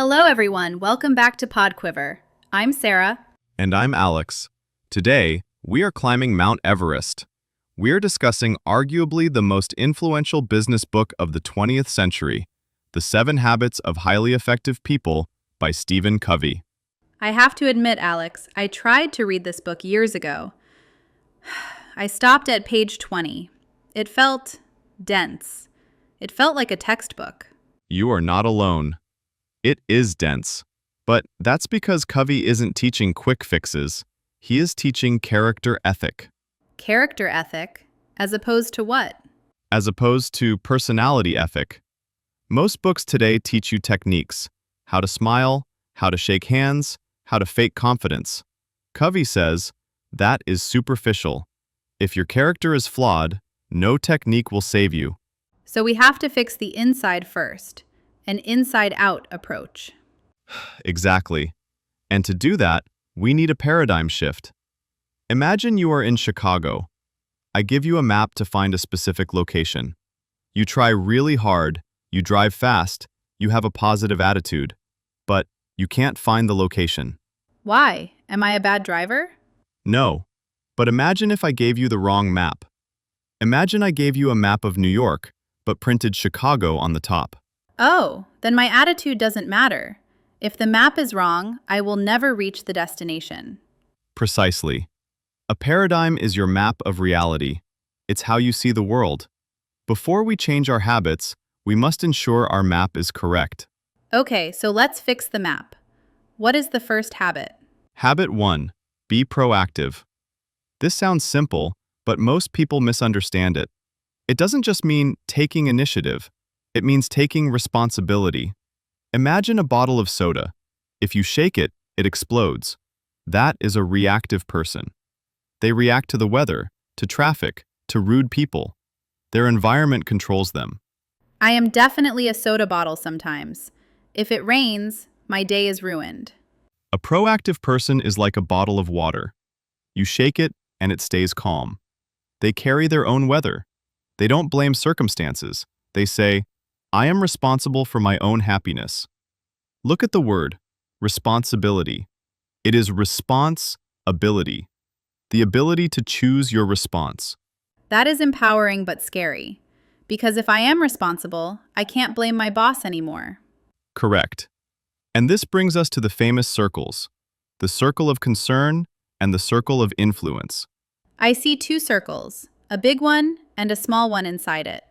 Hello, everyone. Welcome back to PodQuiver. I'm Sarah. And I'm Alex. Today, we are climbing Mount Everest. We're discussing arguably the most influential business book of the 20th century, The 7 Habits of Highly Effective People by Stephen Covey. I have to admit, Alex, I tried to read this book years ago. I stopped at page 20. It felt dense. It felt like a textbook. You are not alone. It is dense. But that's because Covey isn't teaching quick fixes. He is teaching character ethic. Character ethic? As opposed to what? As opposed to personality ethic. Most books today teach you techniques: how to smile, how to shake hands, how to fake confidence. Covey says, that is superficial. If your character is flawed, no technique will save you. So we have to fix the inside first, an inside-out approach. Exactly. And to do that, we need a paradigm shift. Imagine you are in Chicago. I give you a map to find a specific location. You try really hard, you drive fast, you have a positive attitude, but you can't find the location. Why? Am I a bad driver? No. But imagine if I gave you the wrong map. Imagine I gave you a map of New York, but printed Chicago on the top. Oh, then my attitude doesn't matter. If the map is wrong, I will never reach the destination. Precisely. A paradigm is your map of reality. It's how you see the world. Before we change our habits, we must ensure our map is correct. Okay, so let's fix the map. What is the first habit? Habit 1. Be proactive. This sounds simple, but most people misunderstand it. It doesn't just mean taking initiative. It means taking responsibility. Imagine a bottle of soda. If you shake it, it explodes. That is a reactive person. They react to the weather, to traffic, to rude people. Their environment controls them. I am definitely a soda bottle sometimes. If it rains, my day is ruined. A proactive person is like a bottle of water. You shake it, and it stays calm. They carry their own weather. They don't blame circumstances. They say, I am responsible for my own happiness. Look at the word, responsibility. It is response-ability, the ability to choose your response. That is empowering but scary. Because if I am responsible, I can't blame my boss anymore. Correct. And this brings us to the famous circles, the circle of concern and the circle of influence. I see 2 circles, a big one and a small one inside it.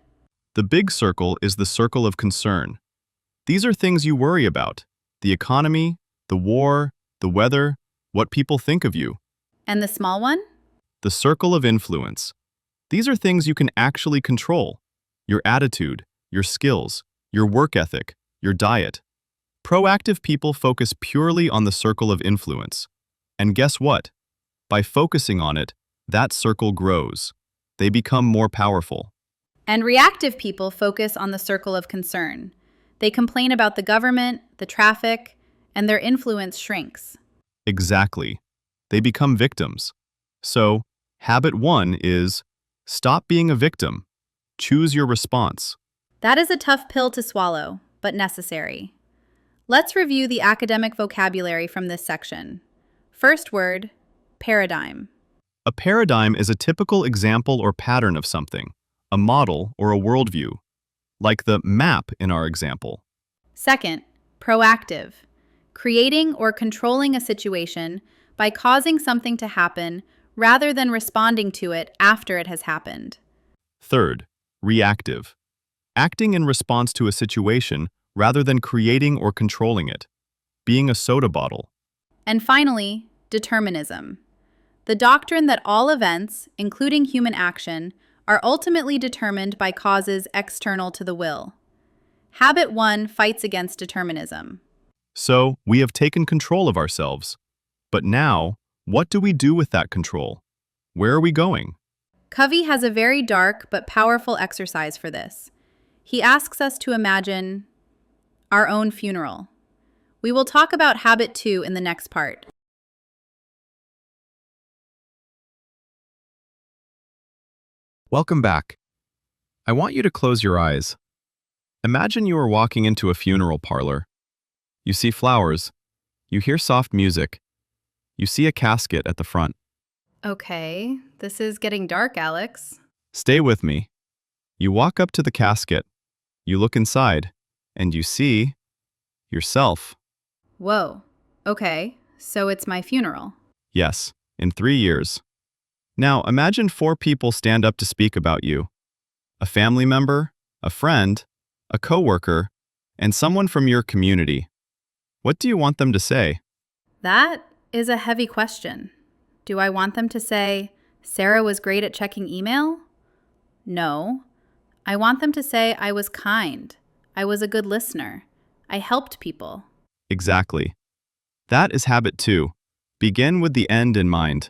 The big circle is the circle of concern. These are things you worry about: the economy, the war, the weather, what people think of you. And the small one? The circle of influence. These are things you can actually control: your attitude, your skills, your work ethic, your diet. Proactive people focus purely on the circle of influence. And guess what? By focusing on it, that circle grows. They become more powerful. And reactive people focus on the circle of concern. They complain about the government, the traffic, and their influence shrinks. Exactly. They become victims. So, habit 1 is stop being a victim. Choose your response. That is a tough pill to swallow, but necessary. Let's review the academic vocabulary from this section. First word, paradigm. A paradigm is a typical example or pattern of something, a model or a worldview, like the map in our example. Second, proactive. Creating or controlling a situation by causing something to happen rather than responding to it after it has happened. Third, reactive. Acting in response to a situation rather than creating or controlling it, being a soda bottle. And finally, determinism. The doctrine that all events, including human action, are ultimately determined by causes external to the will. Habit 1 fights against determinism. So, we have taken control of ourselves. But now, what do we do with that control? Where are we going? Covey has a very dark but powerful exercise for this. He asks us to imagine our own funeral. We will talk about habit 2 in the next part. Welcome back. I want you to close your eyes. Imagine you are walking into a funeral parlor. You see flowers. You hear soft music. You see a casket at the front. Okay, this is getting dark, Alex. Stay with me. You walk up to the casket. You look inside, and you see yourself. Whoa. Okay, so it's my funeral. Yes, in 3 years. Now imagine 4 people stand up to speak about you. A family member, a friend, a coworker, and someone from your community. What do you want them to say? That is a heavy question. Do I want them to say, Sarah was great at checking email? No. I want them to say I was kind. I was a good listener. I helped people. Exactly. That is habit 2. Begin with the end in mind.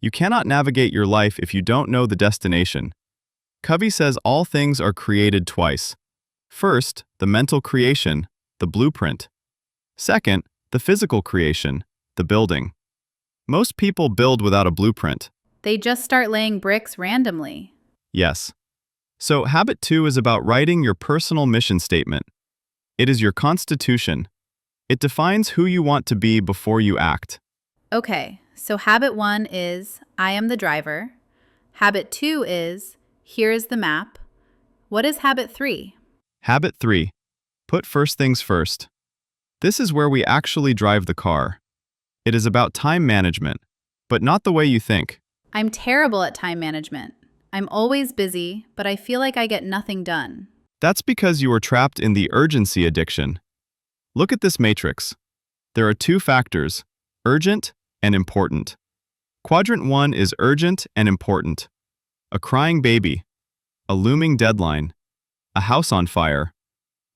You cannot navigate your life if you don't know the destination. Covey says all things are created twice. First, the mental creation, the blueprint. Second, the physical creation, the building. Most people build without a blueprint. They just start laying bricks randomly. Yes. So habit 2 is about writing your personal mission statement. It is your constitution. It defines who you want to be before you act. Okay, so habit 1 is, I am the driver. Habit 2 is, here is the map. What is habit 3? Habit 3. Put first things first. This is where we actually drive the car. It is about time management, but not the way you think. I'm terrible at time management. I'm always busy, but I feel like I get nothing done. That's because you are trapped in the urgency addiction. Look at this matrix. There are 2 factors, urgent and important. Quadrant 1 is urgent and important. A crying baby, a looming deadline, a house on fire.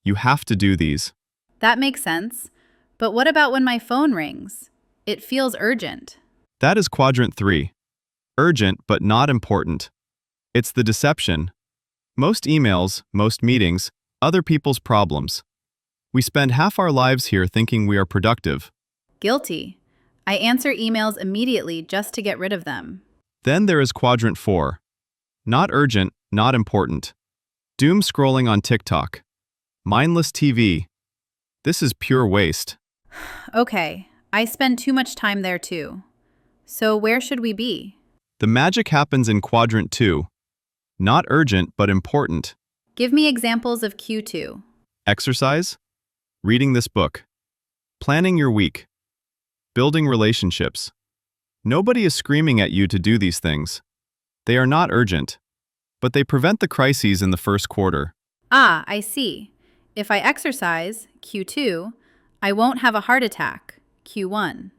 You have to do these. That makes sense. But what about when my phone rings? It feels urgent. That is quadrant 3. Urgent but not important. It's the deception. Most emails, most meetings, other people's problems. We spend half our lives here thinking we are productive. Guilty. I answer emails immediately just to get rid of them. Then there is quadrant 4. Not urgent, not important. Doom scrolling on TikTok. Mindless TV. This is pure waste. Okay, I spend too much time there too. So where should we be? The magic happens in quadrant 2. Not urgent, but important. Give me examples of Q2. Exercise. Reading this book. Planning your week. Building relationships. Nobody is screaming at you to do these things. They are not urgent, but they prevent the crises in the first quarter. Ah, I see. If I exercise, Q2, I won't have a heart attack, Q1.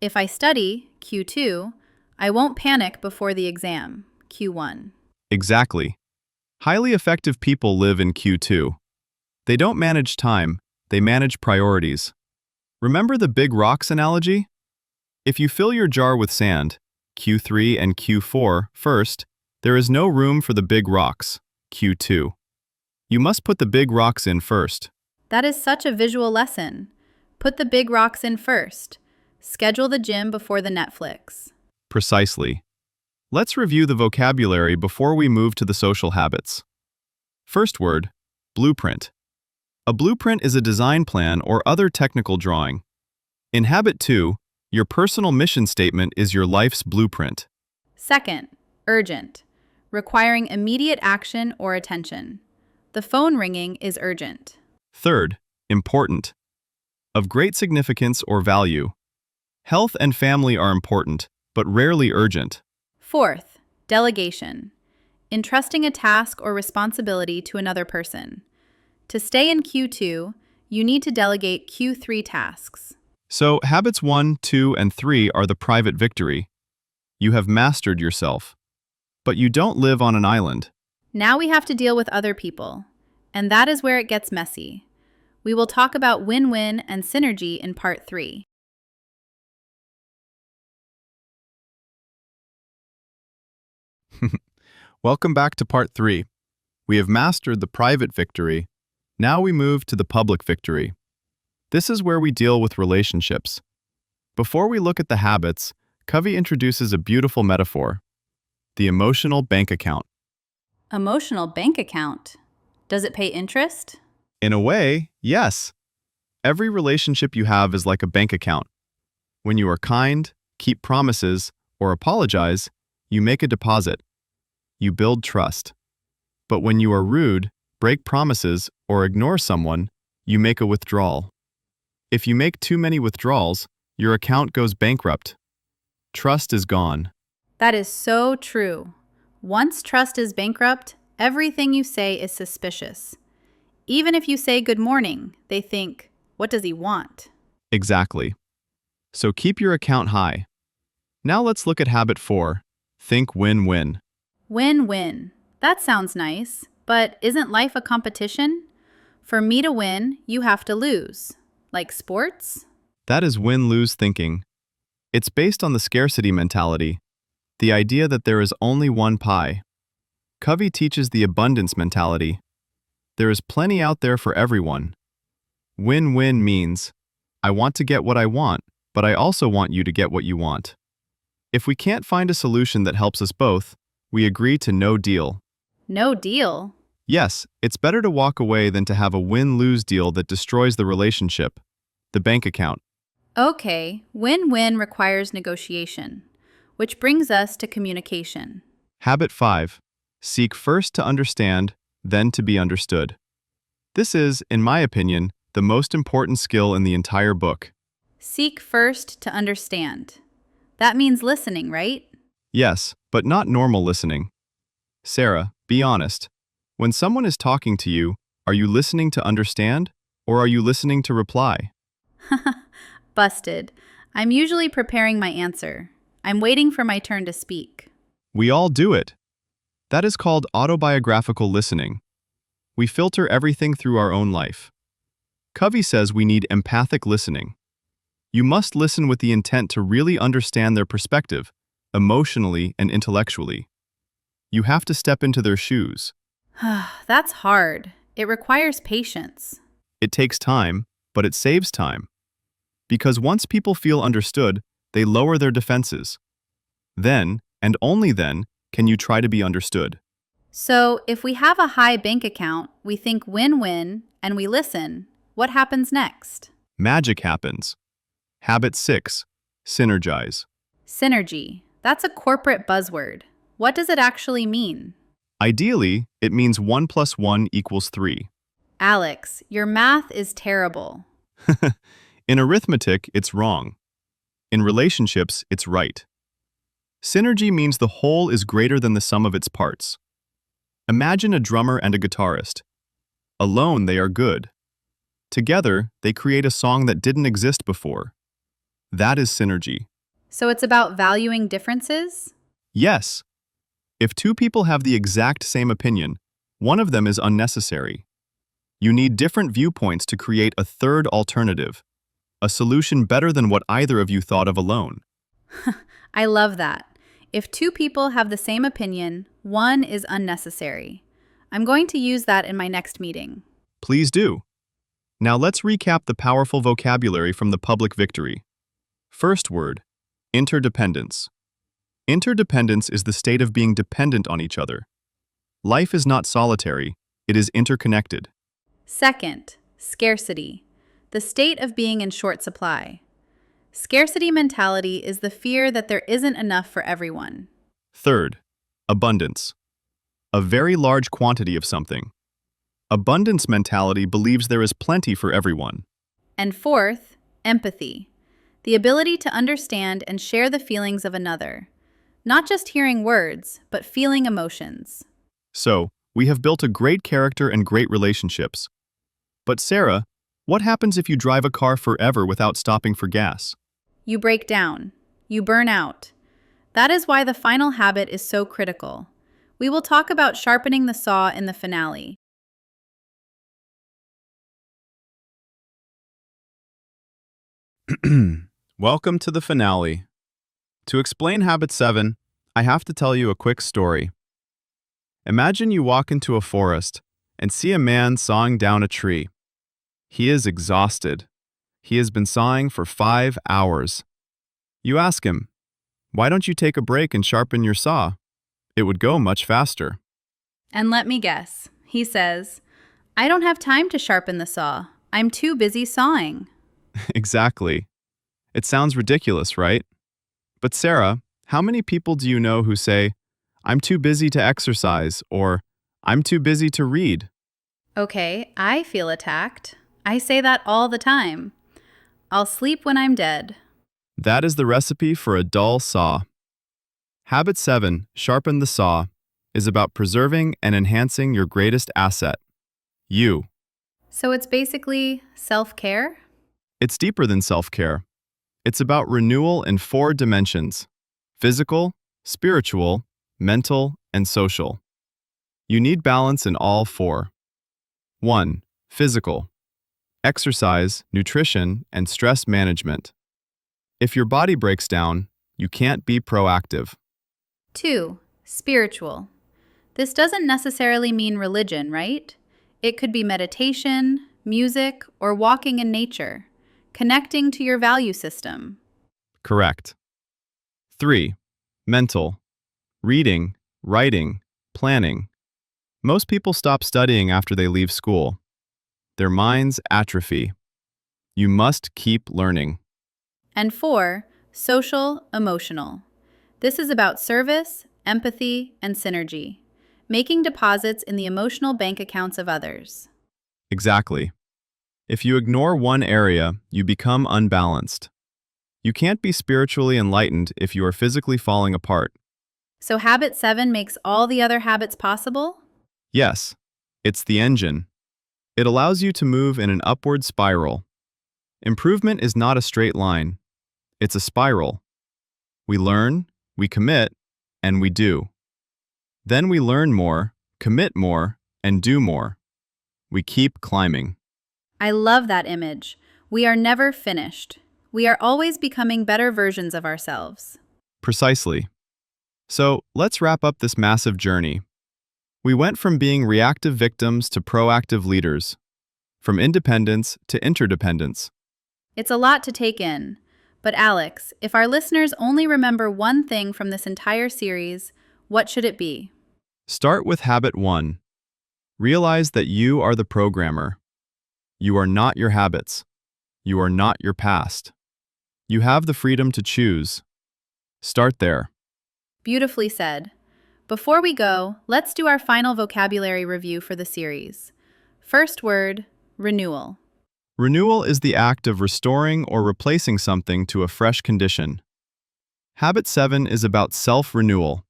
If I study, Q2, I won't panic before the exam, Q1. Exactly. Highly effective people live in Q2. They don't manage time, they manage priorities. Remember the big rocks analogy? If you fill your jar with sand, Q3 and Q4 first, there is no room for the big rocks, Q2. You must put the big rocks in first. That is such a visual lesson. Put the big rocks in first. Schedule the gym before the Netflix. Precisely. Let's review the vocabulary before we move to the social habits. First word, blueprint. A blueprint is a design plan or other technical drawing. In habit 2, your personal mission statement is your life's blueprint. Second, urgent, requiring immediate action or attention. The phone ringing is urgent. Third, important. Of great significance or value. Health and family are important, but rarely urgent. Fourth, delegation, entrusting a task or responsibility to another person. To stay in Q2, you need to delegate Q3 tasks. So, habits 1, 2, and 3 are the private victory. You have mastered yourself. But you don't live on an island. Now we have to deal with other people, and that is where it gets messy. We will talk about win-win and synergy in part 3. Welcome back to part 3. We have mastered the private victory. Now we move to the public victory. This is where we deal with relationships. Before we look at the habits, Covey introduces a beautiful metaphor: the emotional bank account. Emotional bank account. Does it pay interest? In a way, yes. Every relationship you have is like a bank account. When you are kind, keep promises, or apologize, you make a deposit. You build trust. But when you are rude, break promises, or ignore someone, you make a withdrawal. If you make too many withdrawals, your account goes bankrupt. Trust is gone. That is so true. Once trust is bankrupt, everything you say is suspicious. Even if you say good morning, they think, what does he want? Exactly. So keep your account high. Now let's look at habit 4. Think win-win. Win-win. That sounds nice, but isn't life a competition? For me to win, you have to lose. Like sports? That is win-lose thinking. It's based on the scarcity mentality, the idea that there is only one pie. Covey teaches the abundance mentality. There is plenty out there for everyone. Win-win means, I want to get what I want, but I also want you to get what you want. If we can't find a solution that helps us both, we agree to no deal. No deal? Yes, it's better to walk away than to have a win-lose deal that destroys the relationship, the bank account. Okay, win-win requires negotiation, which brings us to communication. Habit 5. Seek first to understand, then to be understood. This is, in my opinion, the most important skill in the entire book. Seek first to understand. That means listening, right? Yes, but not normal listening. Sarah, be honest. When someone is talking to you, are you listening to understand, or are you listening to reply? Busted. I'm usually preparing my answer. I'm waiting for my turn to speak. We all do it. That is called autobiographical listening. We filter everything through our own life. Covey says we need empathic listening. You must listen with the intent to really understand their perspective, emotionally and intellectually. You have to step into their shoes. That's hard. It requires patience. It takes time, but it saves time. Because once people feel understood, they lower their defenses. Then, and only then, can you try to be understood. So, if we have a high bank account, we think win-win, and we listen, what happens next? Magic happens. Habit 6. Synergize. Synergy. That's a corporate buzzword. What does it actually mean? Ideally, it means 1 + 1 = 3. Alex, your math is terrible. In arithmetic, it's wrong. In relationships, it's right. Synergy means the whole is greater than the sum of its parts. Imagine a drummer and a guitarist. Alone, they are good. Together, they create a song that didn't exist before. That is synergy. So it's about valuing differences? Yes. If two people have the exact same opinion, one of them is unnecessary. You need different viewpoints to create a third alternative, a solution better than what either of you thought of alone. I love that. If two people have the same opinion, one is unnecessary. I'm going to use that in my next meeting. Please do. Now let's recap the powerful vocabulary from the public victory. First word, interdependence. Interdependence is the state of being dependent on each other. Life is not solitary, it is interconnected. Second, scarcity. The state of being in short supply. Scarcity mentality is the fear that there isn't enough for everyone. Third, abundance. A very large quantity of something. Abundance mentality believes there is plenty for everyone. And fourth, empathy. The ability to understand and share the feelings of another. Not just hearing words, but feeling emotions. So, we have built a great character and great relationships. But Sarah, what happens if you drive a car forever without stopping for gas? You break down. You burn out. That is why the final habit is so critical. We will talk about sharpening the saw in the finale. Welcome to the finale. To explain habit 7, I have to tell you a quick story. Imagine you walk into a forest and see a man sawing down a tree. He is exhausted. He has been sawing for 5 hours. You ask him, "Why don't you take a break and sharpen your saw? It would go much faster." And let me guess. He says, I don't have time to sharpen the saw. I'm too busy sawing. Exactly. It sounds ridiculous, right? But Sarah, how many people do you know who say, I'm too busy to exercise, or I'm too busy to read? Okay, I feel attacked. I say that all the time. I'll sleep when I'm dead. That is the recipe for a dull saw. Habit 7, Sharpen the Saw, is about preserving and enhancing your greatest asset, you. So it's basically self-care? It's deeper than self-care. It's about renewal in 4 dimensions: physical, spiritual, mental, and social. You need balance in all 4. 1. Physical. Exercise, nutrition, and stress management. If your body breaks down, you can't be proactive. 2. Spiritual. This doesn't necessarily mean religion, right? It could be meditation, music, or walking in nature, connecting to your value system. Correct. 3. Mental. Reading, writing, planning. Most people stop studying after they leave school. Their minds atrophy. You must keep learning. And 4. Social, emotional. This is about service, empathy, and synergy, making deposits in the emotional bank accounts of others. Exactly. If you ignore one area, you become unbalanced. You can't be spiritually enlightened if you are physically falling apart. So habit 7 makes all the other habits possible? Yes, it's the engine. It allows you to move in an upward spiral. Improvement is not a straight line. It's a spiral. We learn, we commit, and we do. Then we learn more, commit more, and do more. We keep climbing. I love that image. We are never finished. We are always becoming better versions of ourselves. Precisely. So, let's wrap up this massive journey. We went from being reactive victims to proactive leaders, from independence to interdependence. It's a lot to take in. But Alex, if our listeners only remember one thing from this entire series, what should it be? Start with habit 1. Realize that you are the programmer. You are not your habits. You are not your past. You have the freedom to choose. Start there. Beautifully said. Before we go, let's do our final vocabulary review for the series. First word, renewal. Renewal is the act of restoring or replacing something to a fresh condition. Habit 7 is about self-renewal.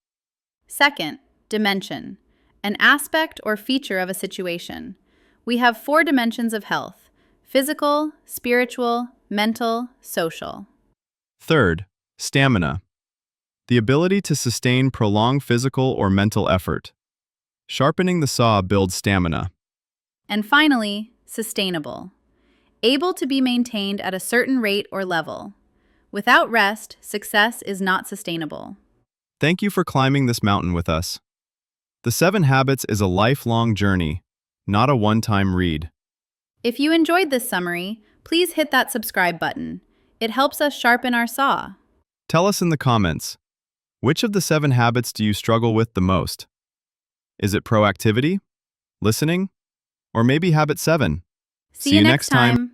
Second, dimension. An aspect or feature of a situation. We have 4 dimensions of health: physical, spiritual, mental, social. Third, stamina. The ability to sustain prolonged physical or mental effort. Sharpening the saw builds stamina. And finally, sustainable. Able to be maintained at a certain rate or level. Without rest, success is not sustainable. Thank you for climbing this mountain with us. The 7 Habits is a lifelong journey, not a one-time read. If you enjoyed this summary, please hit that subscribe button. It helps us sharpen our saw. Tell us in the comments, which of the 7 habits do you struggle with the most? Is it proactivity, listening, or maybe habit 7? See you next time.